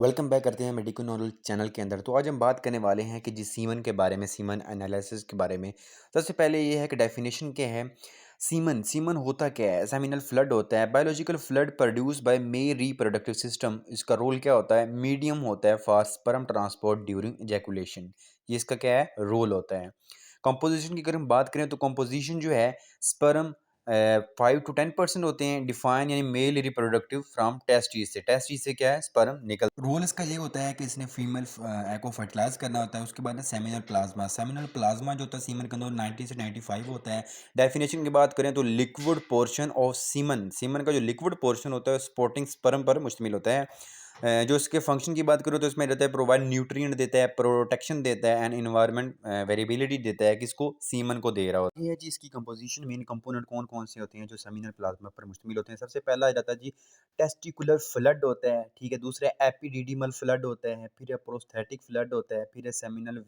Welcome back करते हैं medico knowledge channel के अंदर। तो आज हम बात करने वाले हैं कि जिस सीमन के बारे में, सीमन एनालिसिस के बारे में। सबसे पहले ये है कि डेफिनेशन क्या है। सीमन सीमन होता क्या है? सेमिनल फ्लड होता है, biological flood produce by male reproductive system. इसका रोल क्या होता है? मीडियम होता है for sperm transport during ejaculation. ये इसका क्या है? रोल होता है। कंपोजिशन की अगर हम बात करें तो कंपोजिशन जो है, स्पर्म 5 to 10% होते हैं डिफाइन, यानी मेल रिप्रोडक्टिव फ्रॉम टेस्टिस से। टेस्टिस से क्या है? स्पर्म निकल। रोल इसका ये होता है कि इसने फीमेल को फर्टिलाइज करना होता है। उसके बाद सेमिनल प्लाज्मा, सेमिनल प्लाज्मा जो होता है सीमन के अंदर 90 से 95 होता है। डेफिनेशन की बात करें तो liquid portion of semen, semen का जो लिक्विड पोर्शन होता है स्पोर्टिंग स्पर्म पर मुश्तमिल होता है। जो इसके फंक्शन की बात करूँ तो इसमें रहता है प्रोवाइड न्यूट्रिएंट देता है, प्रोटेक्शन देता है एंड एनवायरनमेंट वेरिएबिलिटी देता है, किसको? सीमन को दे रहा होता है। ये है जी इसकी कंपोजिशन। मेन कंपोनेंट कौन कौन से होते हैं जो सेमिनल प्लाज्मा पर मुश्तमिल होते हैं? सबसे पहला आ जाता है जी टेस्टिकुलर फ्लड होता है, ठीक है। दूसरा एपिडिडिमल फ्लड होता है, फिर है प्रोस्थेटिक फ्लड होता है, फिर है सेमिनल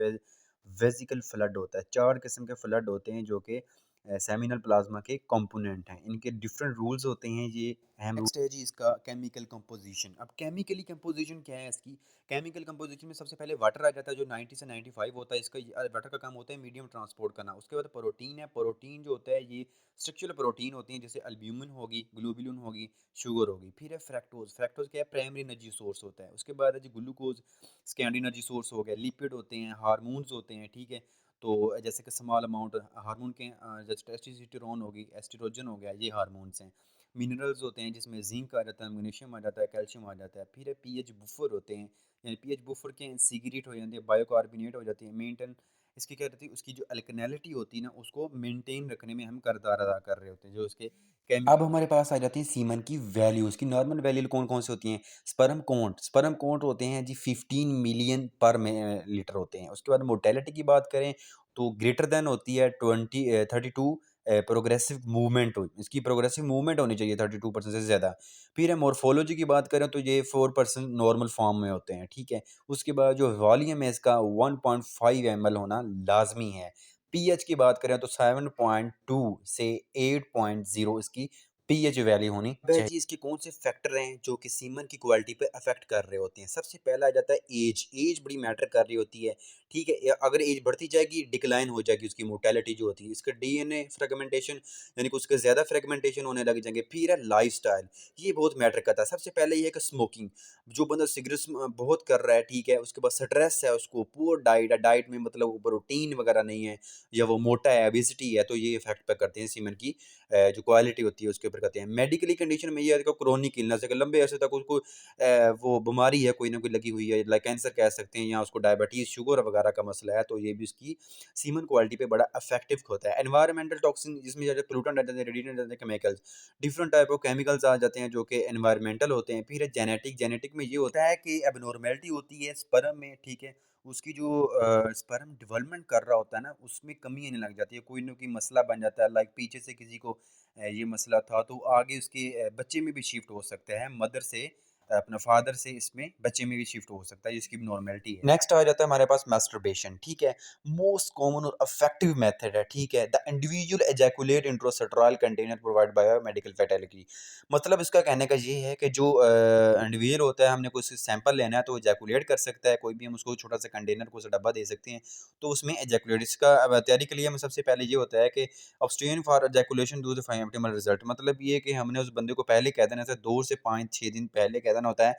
वेजिकल फ्लड होता है। 4 किस्म के फ्लड होते हैं जो कि सेमिनल प्लाज्मा के कंपोनेंट हैं। इनके डिफरेंट रूल्स होते हैं, ये अहम। नेक्स्ट है जी इसका केमिकल कंपोजिशन। अब केमिकली कंपोजिशन क्या है इसकी? केमिकल कंपोजिशन में सबसे पहले वाटर आ जाता है जो 90 से 95 होता है। इसका वाटर का काम होता है मीडियम ट्रांसपोर्ट करना। उसके बाद प्रोटीन है। प्रोटीन जो होता है ये स्ट्रक्चरल प्रोटीन होती हैं, जैसे अल्ब्यूमिन होगी, ग्लोबुलिन होगी, शुगर होगी। फिर है फ्रैक्टोज। फ्रैक्टोज क्या है? प्राइमरी एनर्जी सोर्स होता है। उसके बाद है जी ग्लूकोज, सेकेंडरी एनर्जी सोर्स हो गया। लिपिड होते हैं, हार्मोन्स होते हैं, ठीक है। तो जैसे कि स्मॉल अमाउंट हार्मोन के जैसे टेस्टोस्टेरोन होगी, एस्ट्रोजन हो गया, ये हार्मोन्स हैं। मिनरल्स होते हैं जिसमें जिंक आ जाता है, मैग्नीशियम आ जाता है, कैल्शियम आ जाता है। फिर है पीएच बुफर होते हैं, यानी पीएच बुफर के सिगरेट हो जाती है, बायोकार्बोनेट हो जाती है। मेंटेन इसकी क्या रहती है? उसकी जो अल्कनैलिटी होती है ना, उसको मेंटेन रखने में हम किरदार अदा कर रहे होते हैं जो उसके अब हमारे पास आ जाती है सीमन की वैल्यूज की। नॉर्मल वैल्यू कौन कौन से होती हैं? स्पर्म काउंट, स्पर्म काउंट होते हैं जी 15 मिलियन पर लीटर होते हैं। उसके बाद मोर्टेलिटी की बात करें तो ग्रेटर देन होती है 32। प्रोग्रेसिव मूवमेंट हो, इसकी प्रोग्रेसिव मूवमेंट होनी चाहिए 32% से ज़्यादा। फिर है मॉर्फोलॉजी की बात करें तो ये 4% नॉर्मल फॉर्म में होते हैं, ठीक है। उसके बाद जो वॉल्यूम है इसका 1.5 ml होना लाजमी है। पीएच की बात करें तो 7.2 से 8.0 इसकी पीएच वैल्यू होनी चाहिए। जी इसके कौन से फैक्टर हैं जो कि सीमन की क्वालिटी पे अफेक्ट कर रहे होते हैं? सबसे पहला आ जाता है एज। एज बड़ी मैटर कर रही होती है, ठीक है। अगर एज बढ़ती जाएगी डिक्लाइन हो जाएगी उसकी मोर्टेलिटी जो होती है। इसका डीएनए फ्रेगमेंटेशन, यानी कि उसके ज़्यादा फ्रेगमेंटेशन होने लग जाएंगे। फिर है लाइफस्टाइल, ये बहुत मैटर करता है। सबसे पहले ये है कि स्मोकिंग, जो बंदा सिगरेट बहुत कर रहा है, ठीक है। उसके बाद स्ट्रेस है, उसको पुअर डाइट है, डाइट में मतलब प्रोटीन वगैरह नहीं है, या वो मोटा है, ओबेसिटी है, तो ये इफेक्ट पे करते हैं सीमन की जो क्वालिटी होती है उसके ऊपर करते हैं। मेडिकली कंडीशन में ये है कि क्रोनिक इलनेस है, लंबे अरसे तक उसको वो बीमारी है कोई ना कोई लगी हुई है, लाइक कैंसर कह सकते हैं, या उसको डायबिटीज़ शुगर वगैरह का मसला है, तो ये भी उसकी सीमन क्वालिटी पे बड़ा इफेक्टिव होता है। एनवायरमेंटल टॉक्सिन, जिसमें जैसे पोल्यूटेंट आ जाते हैं, रेडिएंट आ जाते हैं, chemicals, different type of chemicals आ जाते हैं जो कि एनवायरमेंटल होते हैं। फिर जेनेटिक, जेनेटिक में ये होता है कि एबनॉर्मेलिटी होती है स्पर्म में, ठीक है। उसकी जो स्पर्म डेवलपमेंट कर रहा होता है ना, उसमें कमी आने लग जाती है, कोई ना कोई मसला बन जाता है। लाइक पीछे से किसी को ये मसला था तो आगे उसके बच्चे में भी शिफ्ट हो सकता है, मदर से अपना फादर से इसमें बच्चे में भी शिफ्ट हो सकता है, जिसकी भी नॉर्मेलिटी है। नेक्स्ट आ जाता है हमारे पास मास्टरबेशन, ठीक है। मोस्ट कॉमन और इफेक्टिव मेथड है, ठीक है। द इंडिविजुअल एजैकुलेट इंट्रास्टेरल container provide by medical fertility. मतलब इसका कहने का ये है कि जो इंडिविजुअल होता है, हमने कोई सैंपल लेना है तो एजैकुलेट कर सकता है, कोई भी हम उसको छोटा सा कंटेनर को डब्बा दे सकते हैं, तो उसमें एजैकुलेट। इसका तैयारी के लिए हमें सबसे पहले ये होता है कि abstain for ejaculation to the find optimal result. मतलब ये कि हमने उस बंदे को पहले कह देना, जैसे 2 से 5-6 दिन पहले कह देना होता है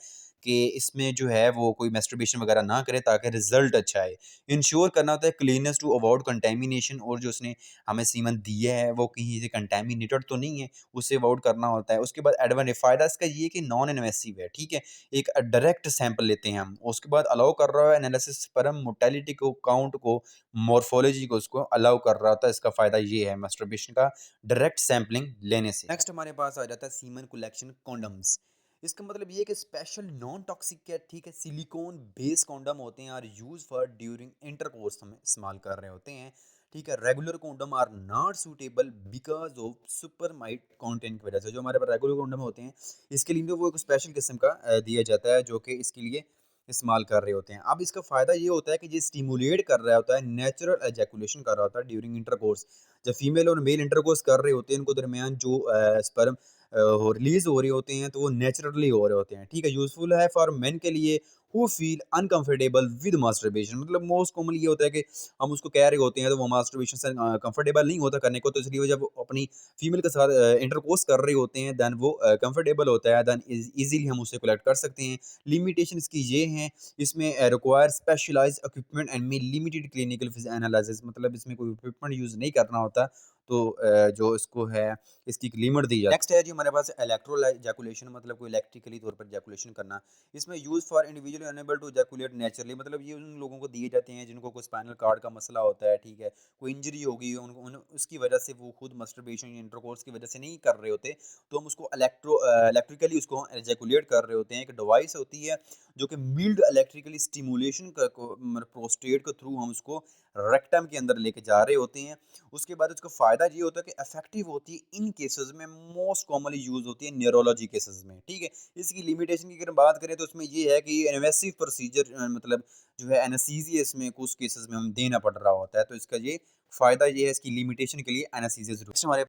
कि इसमें जो है वो कोई मैस्टरबेशन वगैरह ना करे ताकि रिजल्ट अच्छा आए। इंश्योर करना होता है क्लीननेस टू अवॉइड कंटेमिनेशन, और जो उसने हमें सीमन दिया है वो कहीं से कंटेमिनेटेड तो नहीं है, उससे अवॉइड करना होता है। उसके बाद एडवांटेज फ़ायदा इसका ये है कि नॉन इन्वेसिव है, ठीक है। एक डायरेक्ट सैंपल लेते हैं हम, उसके बाद अलाउ कर रहा है एनालिसिस स्पर्म मोर्टेलिटी को, काउंट को, मॉर्फोलॉजी को, उसको अलाउ कर रहा होता है। इसका फ़ायदा ये है मास्टरबेशन का डायरेक्ट सैंपलिंग लेने से। नेक्स्ट हमारे पास आ जाता है सीमन कलेक्शन कॉन्डम्स। इसका मतलब ये है कि स्पेशल नॉन टॉक्सिक है, ठीक है, सिलिकॉन बेस कॉन्डम होते हैं और यूज फॉर ड्यूरिंग इंटरकोर्स हम इस्तेमाल कर रहे होते हैं, ठीक है। Regular condom are not suitable because of सुपरमाइट कंटेंट की वजह से। जो हमारे पास रेगुलर कॉन्डम होते हैं इसके लिए तो वो एक स्पेशल किस्म का दिया जाता है जो कि इसके लिए इस्तेमाल कर रहे होते हैं। अब इसका फ़ायदा ये होता है कि ये स्टिमुलेट कर रहा होता है, नेचुरल एजैकुलेशन कर रहा होता है ड्यूरिंग इंटरकोर्स। जब फीमेल और मेल इंटरकोर्स कर रहे होते हैं, इनको दरमियान जो स्पर्म रिलीज हो रहे होते हैं तो वो नेचुरली हो रहे होते हैं, ठीक है। यूज़फुल है फॉर मेन के लिए who feel uncomfortable with masturbation. मतलब मोस्ट कॉमनली ये होता है कि हम उसको कह रहे होते हैं तो वो मास्टरबेशन से कंफर्टेबल नहीं होता करने को, तो इसलिए वो जब वो अपनी फीमेल के साथ इंटरकोर्स कर रहे होते हैं देन वो कंफर्टेबल होता है, देन इजीली हम उसे कलेक्ट कर सकते हैं। लिमिटेशन इसकी ये हैं, इसमें रिक्वायर स्पेशलाइज्ड इक्विपमेंट एंड में लिमिटेड क्लिनिकल एनालिसिस। मतलब इसमें कोई इक्विपमेंट यूज़ नहीं करना होता, तो जो इसको है इसकी एक लिमिट दी जाती है। नेक्स्ट है जी हमारे पास इलेक्ट्रो जैकुलेशन, मतलब कोई इलेक्ट्रिकली तौर पर जैकुलेशन करना। इसमें use for individual unable to ejaculate naturally. मतलब ये उन लोगों को दिए जाते हैं जिनको कोई स्पाइनल कार्ड का मसला होता है, ठीक है, कोई इंजरी होगी उनको, उसकी वजह से वो खुद मस्टरबेशन या इंटरकोर्स की वजह से नहीं कर रहे होते, तो हम उसको इलेक्ट्रिकली उसको एजैकुलेट कर रहे होते हैं। एक डिवाइस होती है जो कि मिल्ड इलेक्ट्रिकली स्टिमुलेशन का प्रोस्टेट के थ्रू हम उसको रेक्टम के अंदर लेके जा रहे होते हैं। उसके बाद उसका फ़ायदा ये होता है कि इफेक्टिव होती है इन केसेस में, मोस्ट कॉमनली यूज़ होती है न्यूरोलॉजी केसेस में, ठीक है। इसकी लिमिटेशन की अगर बात करें तो उसमें ये है कि इन्वेसिव प्रोसीजर, मतलब जो है एनेस्थीसिया इसमें कुछ केसेस में हमें देना पड़ रहा होता है, तो इसका ये फ़ायदा ये है, इसकी लिमिटेशन के लिए एनेस्थीसिया ज़रूरी है। नेक्स्ट हमारे